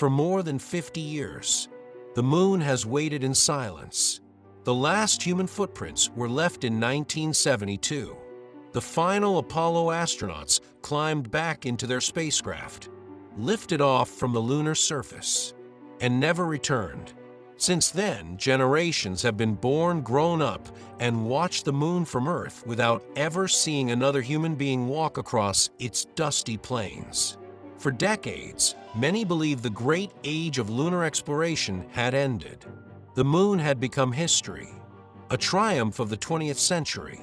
For more than 50 years, the moon has waited in silence. The last human footprints were left in 1972. The final Apollo astronauts climbed back into their spacecraft, lifted off from the lunar surface, and never returned. Since then, generations have been born, grown up, and watched the moon from Earth without ever seeing another human being walk across its dusty plains. For decades, many believed the great age of lunar exploration had ended. The moon had become history, a triumph of the 20th century,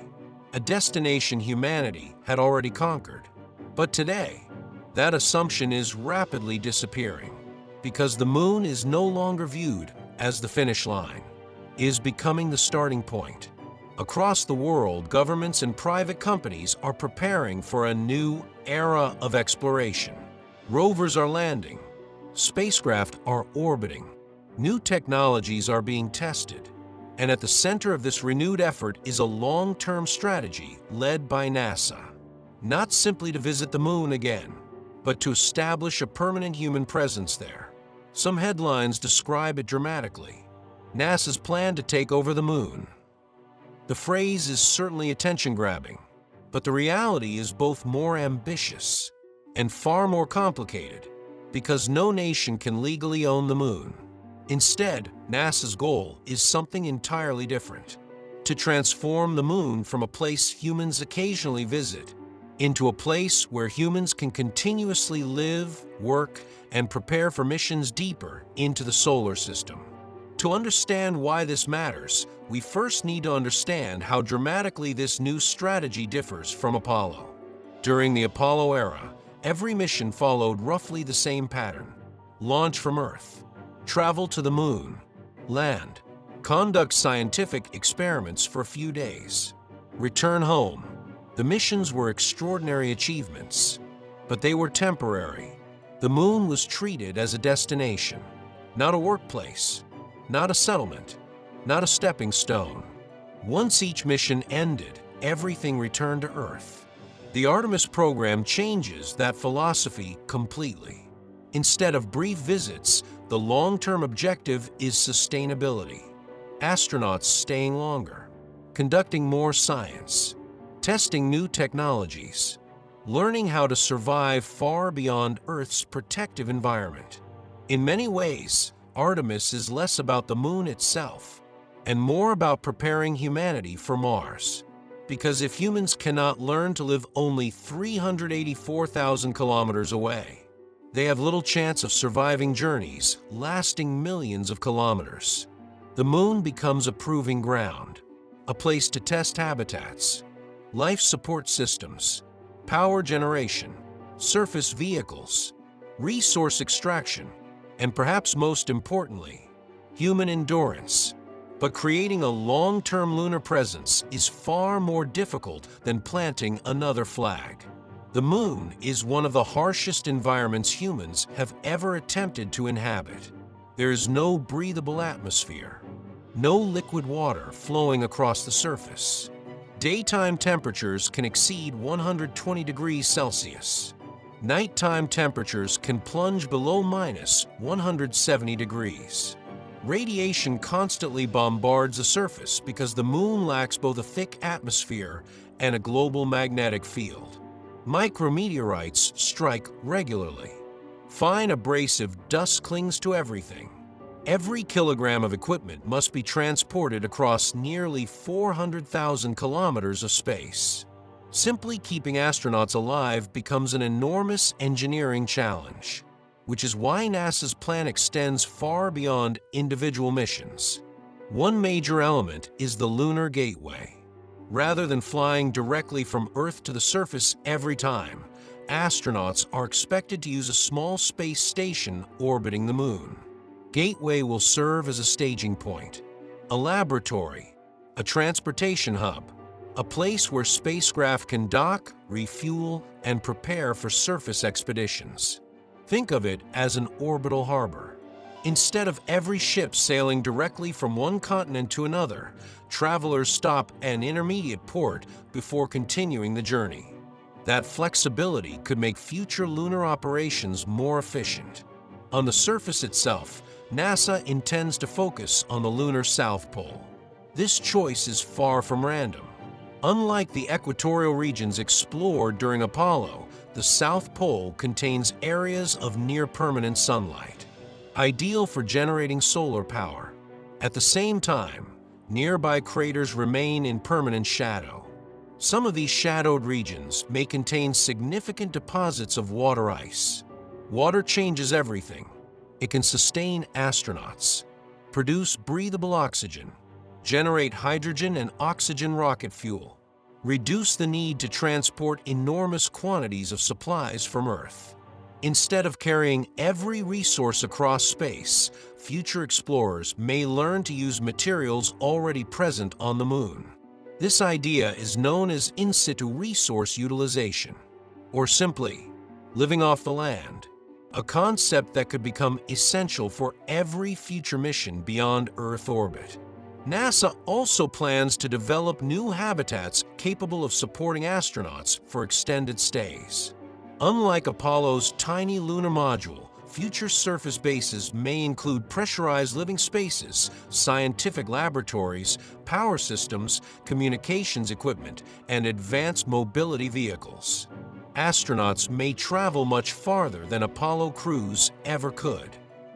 a destination humanity had already conquered. But today, that assumption is rapidly disappearing, because the moon is no longer viewed as the finish line. It is becoming the starting point. Across the world, governments and private companies are preparing for a new era of exploration. Rovers are landing, spacecraft are orbiting, new technologies are being tested, and at the center of this renewed effort is a long-term strategy led by NASA. Not simply to visit the moon again, but to establish a permanent human presence there. Some headlines describe it dramatically: NASA's plan to take over the moon. The phrase is certainly attention-grabbing, but the reality is both more ambitious and far more complicated, because no nation can legally own the moon. Instead, NASA's goal is something entirely different: to transform the moon from a place humans occasionally visit into a place where humans can continuously live, work, and prepare for missions deeper into the solar system. To understand why this matters, we first need to understand how dramatically this new strategy differs from Apollo. During the Apollo era, every mission followed roughly the same pattern: launch from Earth, travel to the moon, land, conduct scientific experiments for a few days, return home. The missions were extraordinary achievements, but they were temporary. The moon was treated as a destination, not a workplace, not a settlement, not a stepping stone. Once each mission ended, everything returned to Earth. The Artemis program changes that philosophy completely. Instead of brief visits, the long-term objective is sustainability. Astronauts staying longer, conducting more science, testing new technologies, learning how to survive far beyond Earth's protective environment. In many ways, Artemis is less about the moon itself and more about preparing humanity for Mars. Because if humans cannot learn to live only 384,000 kilometers away, they have little chance of surviving journeys lasting millions of kilometers. The moon becomes a proving ground, a place to test habitats, life support systems, power generation, surface vehicles, resource extraction, and perhaps most importantly, human endurance. But creating a long-term lunar presence is far more difficult than planting another flag. The moon is one of the harshest environments humans have ever attempted to inhabit. There is no breathable atmosphere, no liquid water flowing across the surface. Daytime temperatures can exceed 120 degrees Celsius. Nighttime temperatures can plunge below minus 170 degrees. Radiation constantly bombards the surface because the moon lacks both a thick atmosphere and a global magnetic field. Micrometeorites strike regularly. Fine abrasive dust clings to everything. Every kilogram of equipment must be transported across nearly 400,000 kilometers of space. Simply keeping astronauts alive becomes an enormous engineering challenge, which is why NASA's plan extends far beyond individual missions. One major element is the Lunar Gateway. Rather than flying directly from Earth to the surface every time, astronauts are expected to use a small space station orbiting the moon. Gateway will serve as a staging point, a laboratory, a transportation hub, a place where spacecraft can dock, refuel, and prepare for surface expeditions. Think of it as an orbital harbor. Instead of every ship sailing directly from one continent to another, travelers stop at an intermediate port before continuing the journey. That flexibility could make future lunar operations more efficient. On the surface itself, NASA intends to focus on the lunar South Pole. This choice is far from random. Unlike the equatorial regions explored during Apollo, the South Pole contains areas of near-permanent sunlight, ideal for generating solar power. At the same time, nearby craters remain in permanent shadow. Some of these shadowed regions may contain significant deposits of water ice. Water changes everything. It can sustain astronauts, produce breathable oxygen, generate hydrogen and oxygen rocket fuel, reduce the need to transport enormous quantities of supplies from Earth. Instead of carrying every resource across space, future explorers may learn to use materials already present on the Moon. This idea is known as in situ resource utilization, or simply living off the land, a concept that could become essential for every future mission beyond Earth orbit. NASA also plans to develop new habitats capable of supporting astronauts for extended stays. Unlike Apollo's tiny lunar module, future surface bases may include pressurized living spaces, scientific laboratories, power systems, communications equipment, and advanced mobility vehicles. Astronauts may travel much farther than Apollo crews ever could,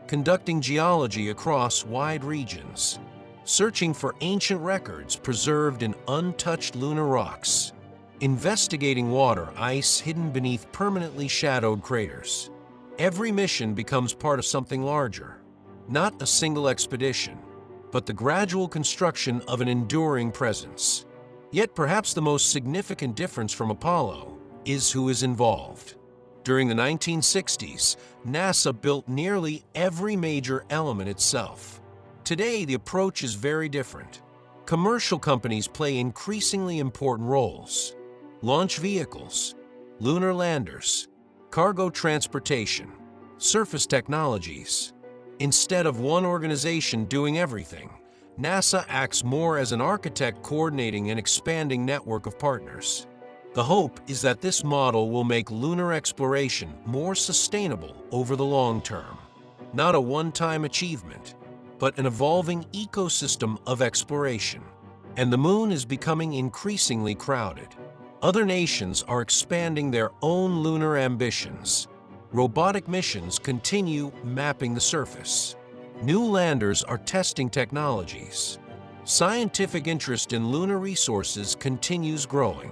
conducting geology across wide regions, searching for ancient records preserved in untouched lunar rocks, investigating water ice hidden beneath permanently shadowed craters. Every mission becomes part of something larger, not a single expedition, but the gradual construction of an enduring presence. Yet perhaps the most significant difference from Apollo is who is involved. During the 1960s, NASA built nearly every major element itself. Today, the approach is very different. Commercial companies play increasingly important roles. Launch vehicles, lunar landers, cargo transportation, surface technologies. Instead of one organization doing everything, NASA acts more as an architect coordinating an expanding network of partners. The hope is that this model will make lunar exploration more sustainable over the long term. Not a one-time achievement, but an evolving ecosystem of exploration. And the Moon is becoming increasingly crowded. Other nations are expanding their own lunar ambitions. Robotic missions continue mapping the surface. New landers are testing technologies. Scientific interest in lunar resources continues growing.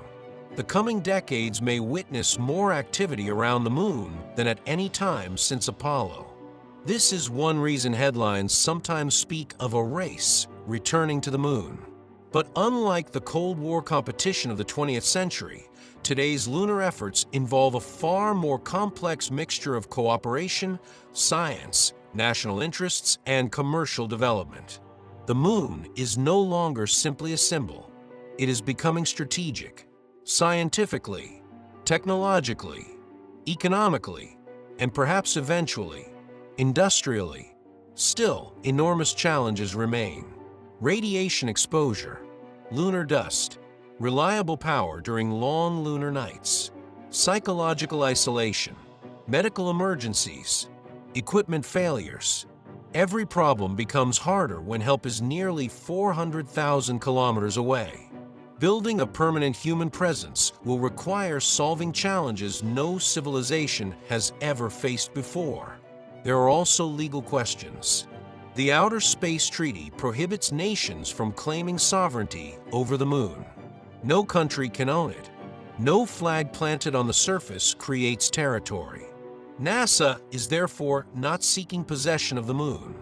The coming decades may witness more activity around the Moon than at any time since Apollo. This is one reason headlines sometimes speak of a race returning to the Moon. But unlike the Cold War competition of the 20th century, today's lunar efforts involve a far more complex mixture of cooperation, science, national interests, and commercial development. The Moon is no longer simply a symbol. It is becoming strategic, scientifically, technologically, economically, and perhaps eventually, industrially. Still, enormous challenges remain. Radiation exposure, lunar dust, reliable power during long lunar nights, psychological isolation, medical emergencies, equipment failures. Every problem becomes harder when help is nearly 400,000 kilometers away. Building a permanent human presence will require solving challenges no civilization has ever faced before. There are also legal questions. The Outer Space Treaty prohibits nations from claiming sovereignty over the Moon. No country can own it. No flag planted on the surface creates territory. NASA is therefore not seeking possession of the Moon,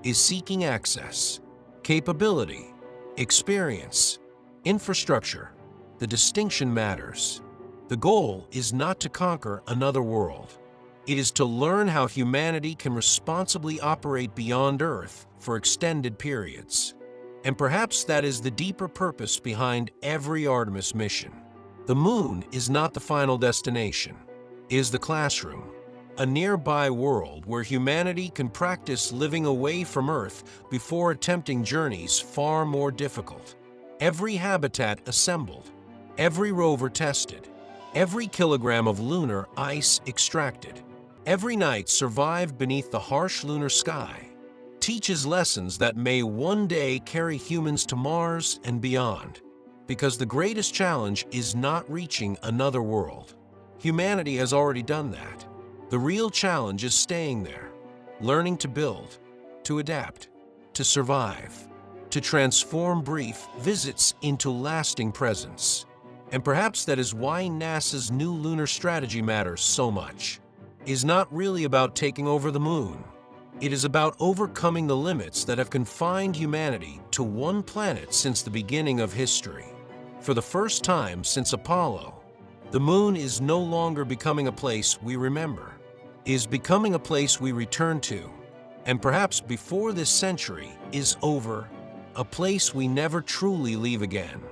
is seeking access, capability, experience, infrastructure. The distinction matters. The goal is not to conquer another world. It is to learn how humanity can responsibly operate beyond Earth for extended periods. And perhaps that is the deeper purpose behind every Artemis mission. The Moon is not the final destination. It is the classroom, a nearby world where humanity can practice living away from Earth before attempting journeys far more difficult. Every habitat assembled, every rover tested, every kilogram of lunar ice extracted. every night survived beneath the harsh lunar sky, teaches lessons that may one day carry humans to Mars and beyond. Because the greatest challenge is not reaching another world. Humanity has already done that. The real challenge is staying there, learning to build, to adapt, to survive, to transform brief visits into lasting presence. And perhaps that is why NASA's new lunar strategy matters so much. It is not really about taking over the moon. It is about overcoming the limits that have confined humanity to one planet since the beginning of history. For the first time since Apollo, the moon is no longer becoming a place we remember. It is becoming a place we return to, and perhaps before this century is over, a place we never truly leave again.